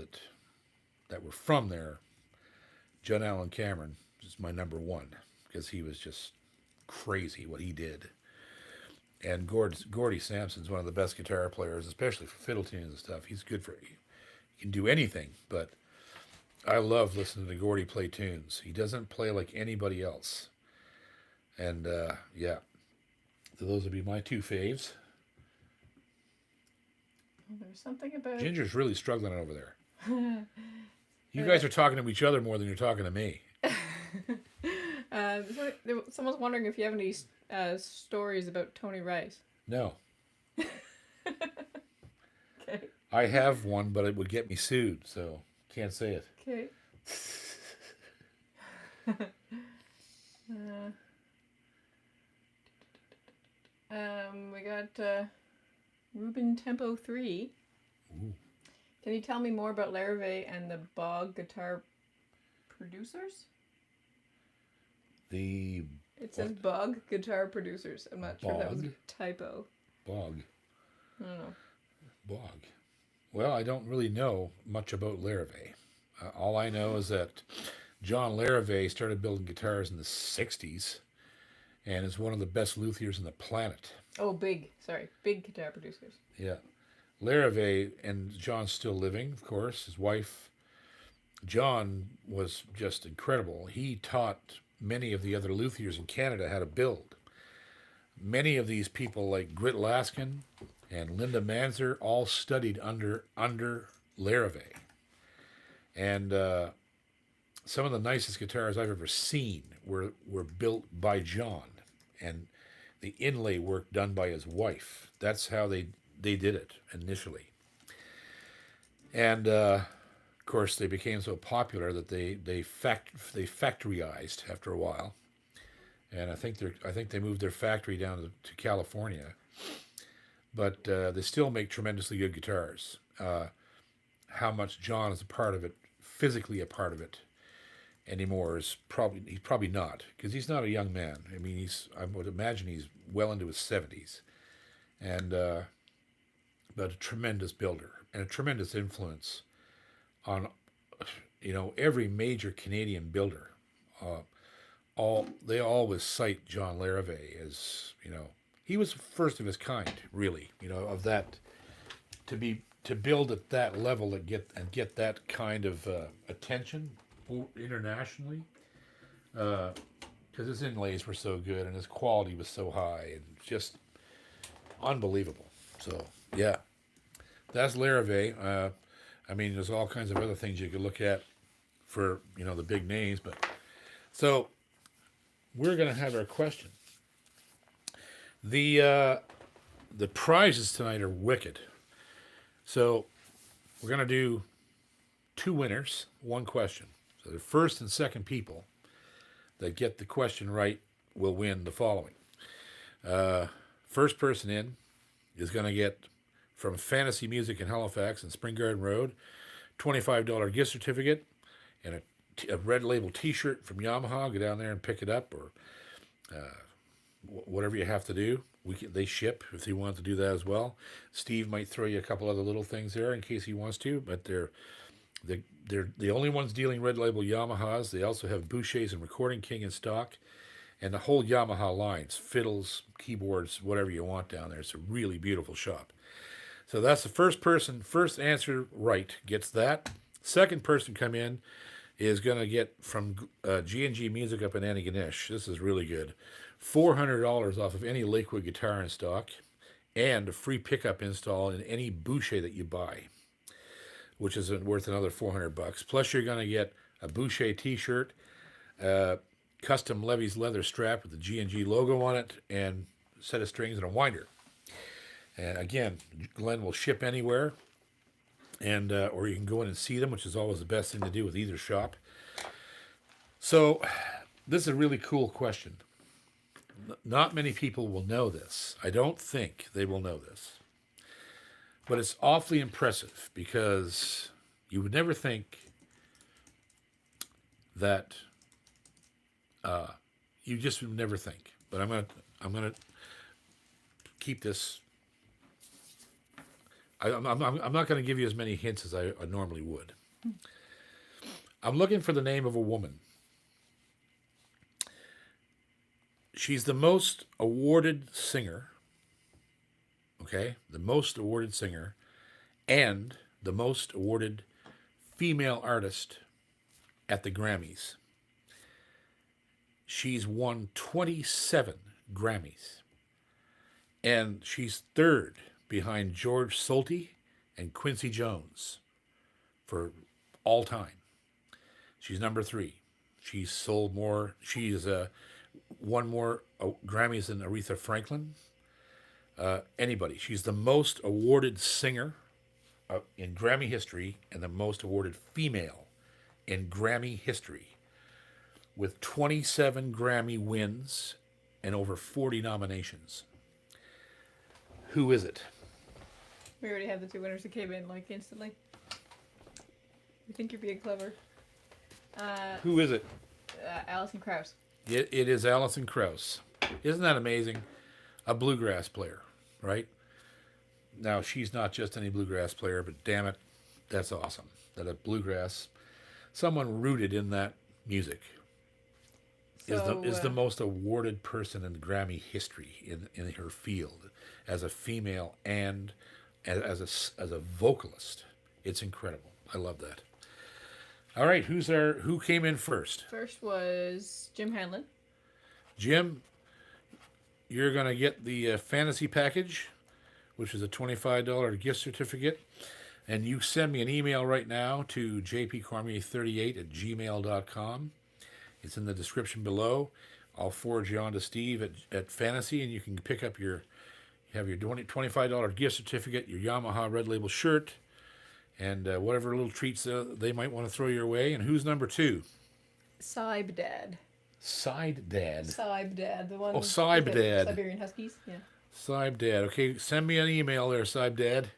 that were from there, John Allen Cameron is my number one, because he was just crazy what he did. And Gordie Sampson's one of the best guitar players, especially for fiddle tunes and stuff. He's good for it. He can do anything, but I love listening to Gordie play tunes. He doesn't play like anybody else. And, yeah. So those would be my two faves. Well, there's something about... Ginger's really struggling over there. You guys are talking to each other more than you're talking to me. Someone's wondering if you have any stories about Tony Rice. No. Okay. I have one, but it would get me sued, so can't say it. Okay. We got Ruben Tempo 3. Ooh. Can you tell me more about Larrivee and the Bog guitar producers? The... It says Bog guitar producers. I'm not sure if that was a Bog? typo. Bog. I don't know. Bog. Well, I don't really know much about Larrivee. All I know is that John Larrivee started building guitars in the 60s and is one of the best luthiers on the planet. Oh, big guitar producers. Yeah. Larrivee, and John's still living, of course. His wife, John, was just incredible. He taught many of the other luthiers in Canada how to build. Many of these people, like Grit Laskin and Linda Manzer, all studied under Larrivee. And some of the nicest guitars I've ever seen were built by John, and the inlay work done by his wife. That's how they did it initially. And of course, they became so popular that they factoryized after a while. And I think they moved their factory down to California. But they still make tremendously good guitars. How much John is a part of it, physically a part of it anymore, he's probably not, because he's not a young man. I mean, I would imagine he's well into his 70s, and but a tremendous builder and a tremendous influence on every major Canadian builder. They always cite John Larrivee as he was first of his kind, really, of that, to build at that level and get that kind of attention internationally, because his inlays were so good and his quality was so high and just unbelievable. So yeah, that's Larrivee. I mean, there's all kinds of other things you could look at for the big names, but so we're going to have our question. The prizes tonight are wicked. So we're going to do two winners, one question. So the first and second people that get the question right will win the following. First person in is going to get from Fantasy Music in Halifax and Spring Garden Road, $25 gift certificate and a red label T-shirt from Yamaha. Go down there and pick it up, or whatever you have to do. They ship if you want to do that as well. Steve might throw you a couple other little things there in case he wants to, but they're the only ones dealing red label Yamahas. They also have Bouchers and Recording King in stock, and the whole Yamaha lines, fiddles, keyboards, whatever you want down there. It's a really beautiful shop. So that's the first answer right gets that. Second person come in is going to get from G&G Music up in Antigonish. This is really good. $400 off of any Lakewood guitar in stock, and a free pickup install in any Boucher that you buy, which is worth another $400. Plus, you're going to get a Boucher T-shirt, custom Levy's leather strap with the G&G logo on it, and a set of strings and a winder. And again, Glenn will ship anywhere, and or you can go in and see them, which is always the best thing to do with either shop. So this is a really cool question. Not many people will know this. I don't think they will know this. But it's awfully impressive because you would never think that you just would never think. But I'm gonna keep this. I'm not going to give you as many hints as I normally would. I'm looking for the name of a woman. She's the most awarded singer. Okay, the most awarded singer, and the most awarded female artist at the Grammys. She's won 27 Grammys. And she's third behind George Solti and Quincy Jones for all time. She's number 3. She's sold more. She's won more Grammys than Aretha Franklin. Anybody. She's the most awarded singer in Grammy history and the most awarded female in Grammy history, with 27 Grammy wins and over 40 nominations. Who is it? We already have the 2 winners that came in like instantly. I think you're being clever. Who is it? Alison Krauss. It is Alison Krauss. Isn't that amazing? A bluegrass player, right? Now, she's not just any bluegrass player, but damn it, that's awesome. That a bluegrass, someone rooted in that music, is the most awarded person in Grammy history in her field as a female and as a vocalist. It's incredible. I love that. All right, who came in first? First was Jim Hanlon. Jim, you're going to get the fantasy package, which is a $25 gift certificate. And you send me an email right now to jpcormier38@gmail.com. It's in the description below. I'll forward you on to Steve at Fantasy, and you can pick up your $25 gift certificate, your Yamaha Red Label shirt, and whatever little treats they might want to throw your way. And who's number 2? Saib Dad. Side Dad. Saib Dad, the one. Oh, Saib with Dad. the Siberian Huskies, yeah. Saib Dad. Okay, send me an email there, Saib Dad.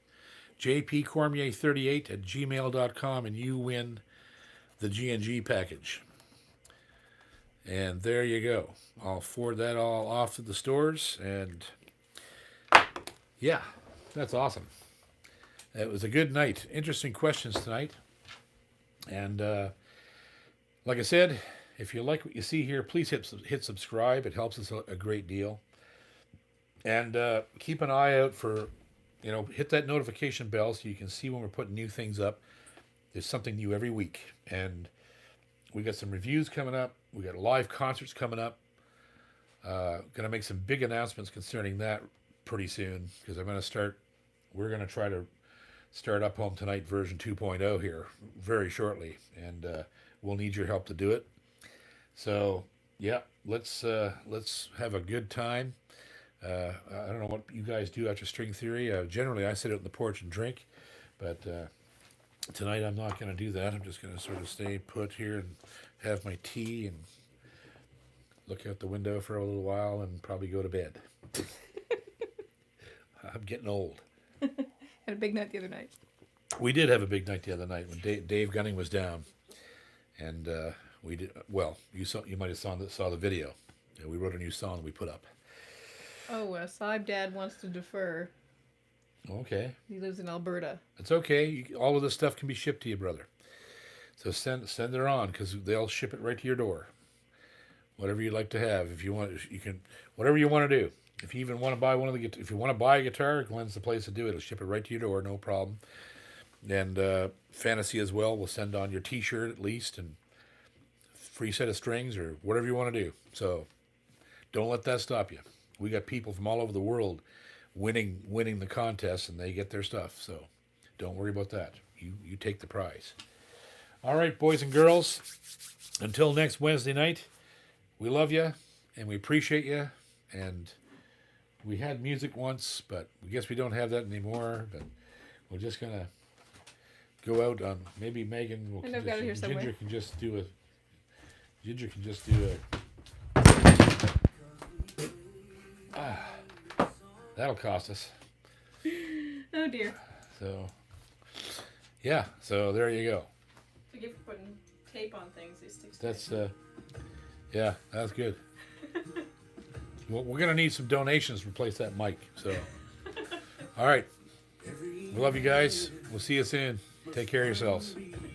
jpcormier38@gmail.com, and you win the G&G package. And there you go. I'll forward that all off to the stores, and yeah, that's awesome. It was a good night. Interesting questions tonight. And like I said, if you like what you see here, please hit subscribe. It helps us a great deal. And keep an eye out for, hit that notification bell so you can see when we're putting new things up. There's something new every week. And we got some reviews coming up. We got live concerts coming up. Going to make some big announcements concerning that pretty soon, because we're going to try to start Up Home Tonight version 2.0 here very shortly, and we'll need your help to do it. So yeah, let's have a good time. I don't know what you guys do after string theory. Generally, I sit out on the porch and drink, but tonight I'm not going to do that. I'm just going to sort of stay put here and have my tea and look out the window for a little while and probably go to bed. I'm getting old. Had a big night the other night. We did have a big night the other night when Dave Gunning was down, and we did well. You might have saw the video. We wrote a new song that we put up. Oh, Saib Dad wants to defer. Okay. He lives in Alberta. It's okay. All of this stuff can be shipped to you, brother. So send it on, because they'll ship it right to your door. Whatever you'd like to have. If you want, you can. Whatever you want to do. If you even want to buy if you want to buy a guitar, Glenn's the place to do it. It'll ship it right to your door, no problem. And Fantasy as well will send on your T-shirt at least, and free set of strings or whatever you want to do. So don't let that stop you. We got people from all over the world winning the contest, and they get their stuff. So don't worry about that. You take the prize. All right, boys and girls. Until next Wednesday night, we love you and we appreciate you. And we had music once, but I guess we don't have that anymore. But we're just gonna go out on maybe Megan will And I've got it here somewhere. Ginger can just do a that'll cost us. Oh dear. So yeah, so there you go. Forgive for putting tape on things. These sticks. That's yeah, that's good. Well, we're gonna need some donations to replace that mic. So all right. We love you guys. We'll see you soon. Take care of yourselves.